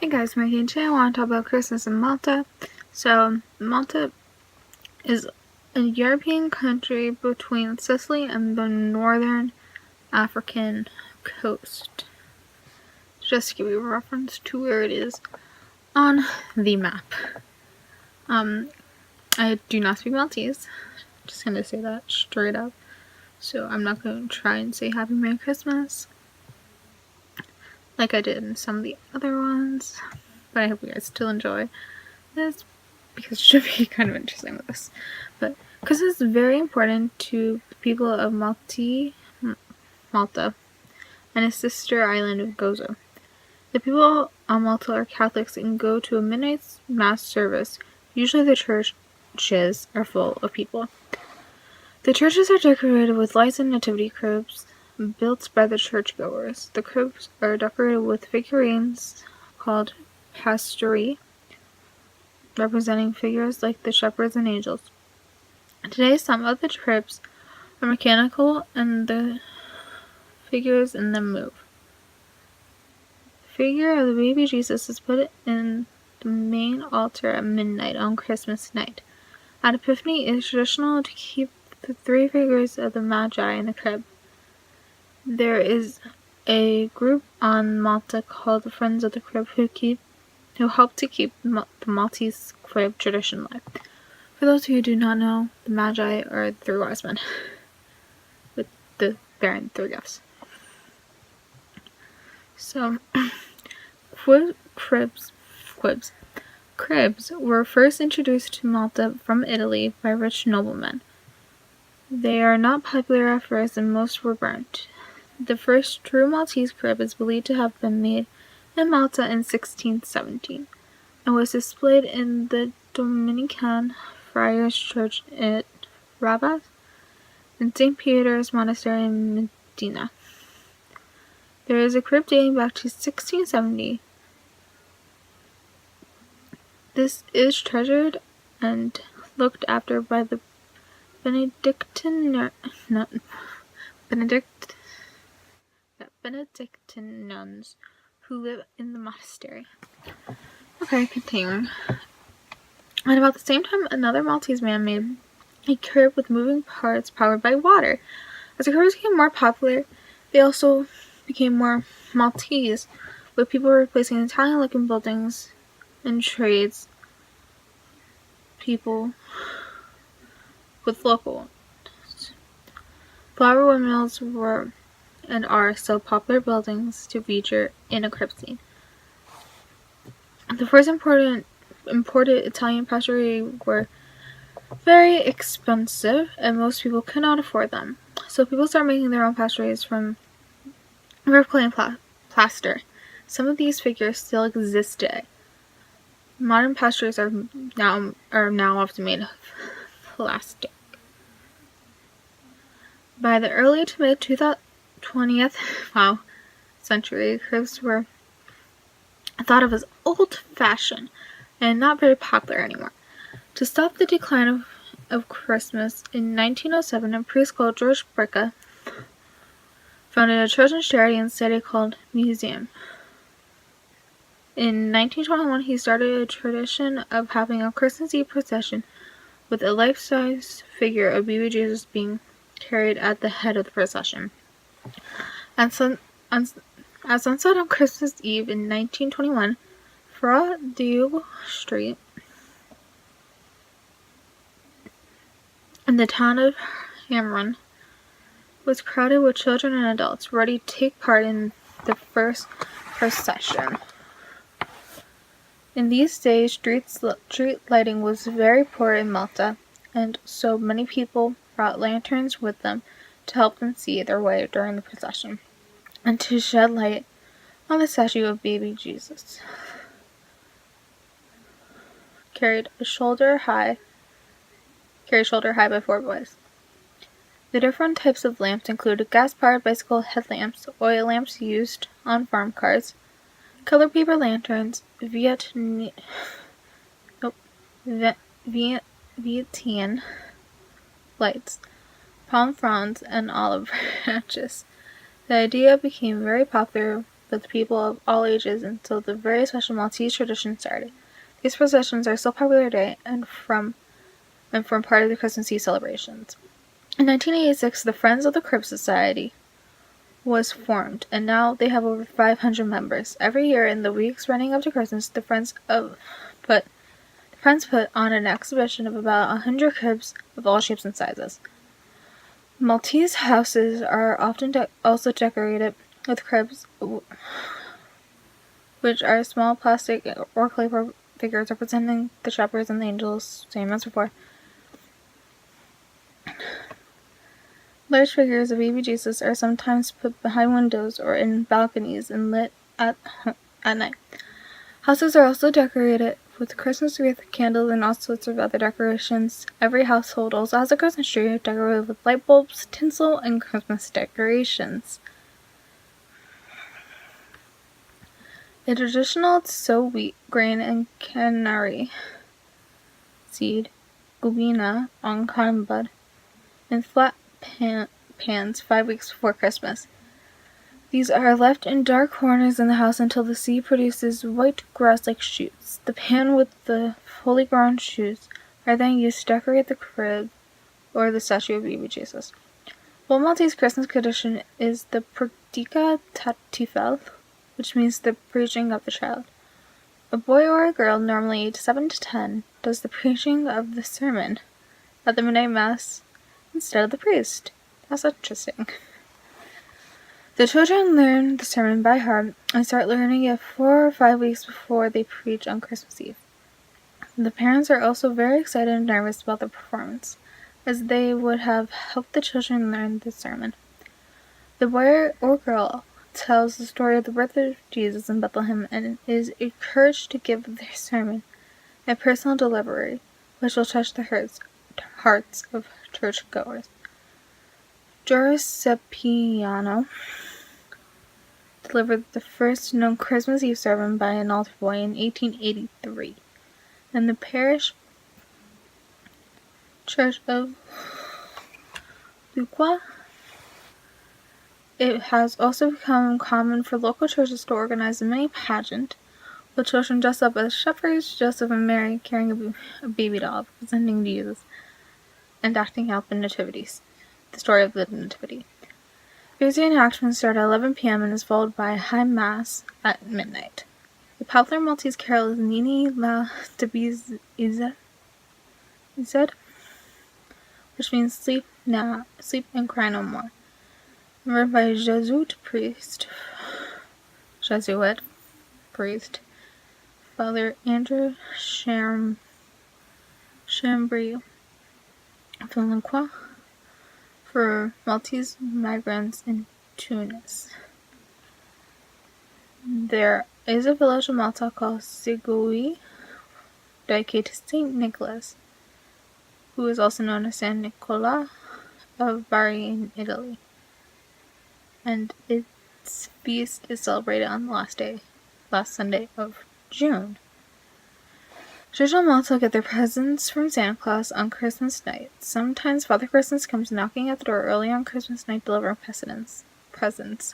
Hey guys, Maggie, and today I want to talk about Christmas in Malta. So, Malta is a European country between Sicily and the northern African coast. Just to give you a reference to where it is on the map. I do not speak Maltese. Just gonna say that straight up. So I'm not gonna try and say Happy Merry Christmas like I did in some of the other ones. But I hope you guys still enjoy this, because it should be kind of interesting with this. But Christmas is very important to the people of Malta and its sister island of Gozo. The people on Malta are Catholics and go to a midnight mass service. Usually the churches are full of people. The churches are decorated with lights and nativity cribs built by the churchgoers. The cribs are decorated with figurines called pastori, representing figures like the shepherds and angels. Today, some of the cribs are mechanical and the figures in them move. The figure of the baby Jesus is put in the main altar at midnight on Christmas night. At Epiphany, it is traditional to keep the three figures of the Magi in the crib. There is a group on Malta called the Friends of the Crib who help to keep the Maltese crib tradition alive. For those who do not know, the Magi are the three wise men, with the bearing three gifts. So, cribs were first introduced to Malta from Italy by rich noblemen. They are not popular at first, and most were burnt. The first true Maltese crib is believed to have been made in Malta in 1617 and was displayed in the Dominican Friars Church at Rabat and St. Peter's Monastery in Medina. There is a crib dating back to 1670. This is treasured and looked after by the Benedictine nuns who live in the monastery. Okay, continuing. At about the same time, another Maltese man made a crib with moving parts powered by water. As the cribs became more popular, they also became more Maltese, with people replacing Italian-looking buildings and trades people with local ones. Flour windmills were and are still popular buildings to feature in a crib scene. The first imported Italian pastori were very expensive, and most people could not afford them. So people started making their own pastories from roof clay and plaster. Some of these figures still exist today. Modern pastories are now often made of plastic. By the early to mid 20th century, cribs were thought of as old-fashioned and not very popular anymore. To stop the decline of Christmas, in 1907, a priest called George Bricka founded a children's charity in the city called Museum. In 1921, he started a tradition of having a Christmas Eve procession with a life-size figure of baby Jesus being carried at the head of the procession. At sunset on Christmas Eve in 1921, Fra Diego Street in the town of Hamrun was crowded with children and adults ready to take part in the first procession. In these days, street lighting was very poor in Malta, and so many people brought lanterns with them to help them see their way during the procession and to shed light on the statue of baby Jesus, carried shoulder high by four boys. The different types of lamps included gas-powered bicycle headlamps, oil lamps used on farm cars, color paper lanterns, Venetian lights, palm fronds, and olive branches. The idea became very popular with people of all ages until the very special Maltese tradition started. These processions are still popular today and form part of the Christmas Eve celebrations. In 1986, the Friends of the Crib Society was formed, and now they have over 500 members. Every year in the weeks running up to Christmas, the Friends put on an exhibition of about 100 cribs of all shapes and sizes. Maltese houses are often also decorated with cribs, which are small plastic or clay figures representing the shepherds and the angels, same as before. Large figures of baby Jesus are sometimes put behind windows or in balconies and lit at night. Houses are also decorated with Christmas wreath, candles, and all sorts of other decorations. Every household also has a Christmas tree decorated with light bulbs, tinsel, and Christmas decorations. A traditional sow wheat, grain, and canary seed, gubina, on cotton bud, in flat pans 5 weeks before Christmas. These are left in dark corners in the house until the seed produces white grass-like shoots. The pan with the fully grown shoots are then used to decorate the crib or the statue of baby Jesus. One Maltese Christmas tradition is the Xxmarykatebeautyxx, which means the preaching of the child. A boy or a girl, normally aged 7 to 10, does the preaching of the sermon at the midnight mass instead of the priest. That's interesting. The children learn the sermon by heart and start learning it 4 or 5 weeks before they preach on Christmas Eve. The parents are also very excited and nervous about the performance, as they would have helped the children learn the sermon. The boy or girl tells the story of the birth of Jesus in Bethlehem and is encouraged to give their sermon a personal delivery, which will touch the hearts of churchgoers. Giuseppe delivered the first known Christmas Eve sermon by an altar boy in 1883, and the parish church of Lucca. It has also become common for local churches to organize a mini pageant with children dressed up as shepherds, Joseph and Mary carrying a baby doll representing Jesus and acting out the story of the Nativity. Music enactments start at 11 p.m. and is followed by a high mass at midnight. The popular Maltese carol is Nini la Debeautyxx, which means sleep and cry no more. Written by Jesuit priest, Father Andrew Chambry Philippa, for Maltese migrants in Tunis. There is a village in Malta called Sigui, dedicated to Saint Nicholas, who is also known as San Nicola of Bari in Italy, and its feast is celebrated on the last Sunday of June. Children in Malta get their presents from Santa Claus on Christmas night. Sometimes Father Christmas comes knocking at the door early on Christmas night delivering presents.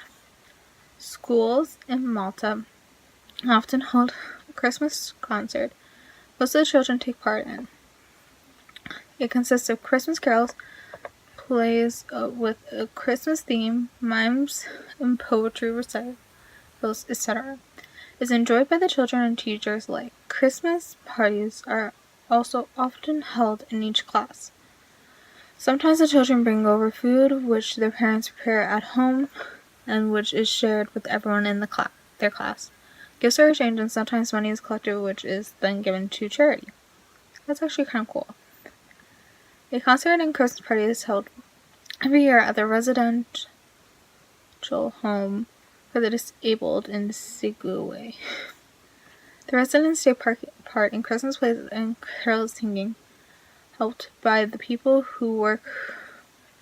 Schools in Malta often hold a Christmas concert most of the children take part in. It consists of Christmas carols, plays with a Christmas theme, mimes, and poetry recitals, etc. Is enjoyed by the children and teachers alike. Christmas parties are also often held in each class. Sometimes the children bring over food which their parents prepare at home and which is shared with everyone in their class. Gifts are exchanged and sometimes money is collected which is then given to charity. That's actually kind of cool. A concert and Christmas party is held every year at the residential home for the disabled in Sigui. The residents take part in Christmas plays and carol singing, helped by the people who work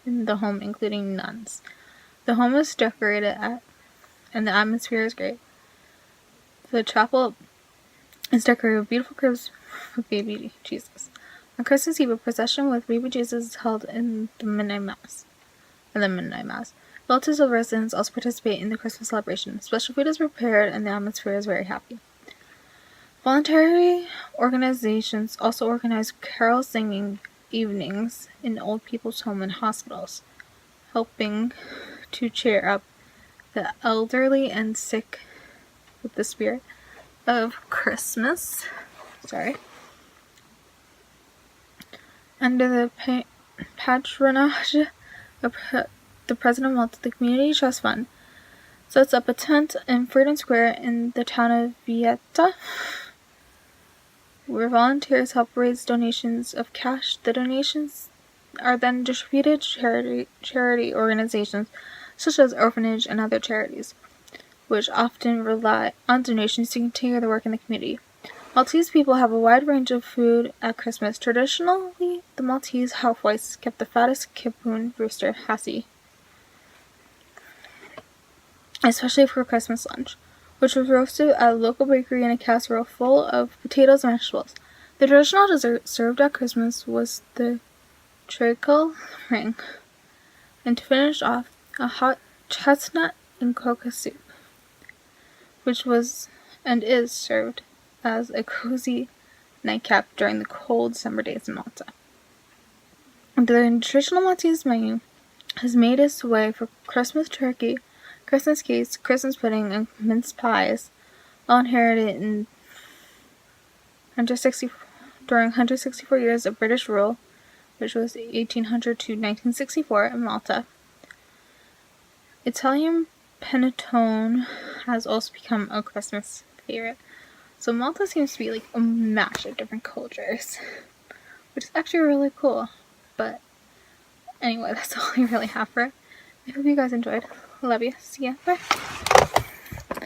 in the home, including nuns. The home is decorated and the atmosphere is great. The chapel is decorated with beautiful cribs with baby Jesus. On Christmas Eve, a procession with baby Jesus is held in the midnight mass. and then midnight mass. Relatives of residents also participate in the Christmas celebration. Special food is prepared and the atmosphere is very happy. Voluntary organizations also organize carol singing evenings in old people's homes and hospitals, helping to cheer up the elderly and sick with the spirit of Christmas. Under the patronage of the President of Malta, the Community Trust Fund sets up a tent in Freedom Square in the town of Vieta, where volunteers help raise donations of cash. The donations are then distributed to charity organizations such as orphanage and other charities, which often rely on donations to continue their work in the community. Maltese people have a wide range of food at Christmas. Traditionally, the Maltese housewives kept the fattest capon rooster, Hassie, especially for Christmas lunch, which was roasted at a local bakery in a casserole full of potatoes and vegetables. The traditional dessert served at Christmas was the treacle ring, and to finish off, a hot chestnut and coca soup, which was and is served as a cozy nightcap during the cold summer days in Malta. The traditional Maltese menu has made its way for Christmas turkey, Christmas cakes, Christmas pudding, and mince pies, all inherited during 164 years of British rule, which was 1800 to 1964 in Malta. Italian panettone has also become a Christmas favorite. So Malta seems to be like a mash of different cultures, which is actually really cool. But anyway, that's all I really have for it. I hope you guys enjoyed. Love you. See ya. Bye.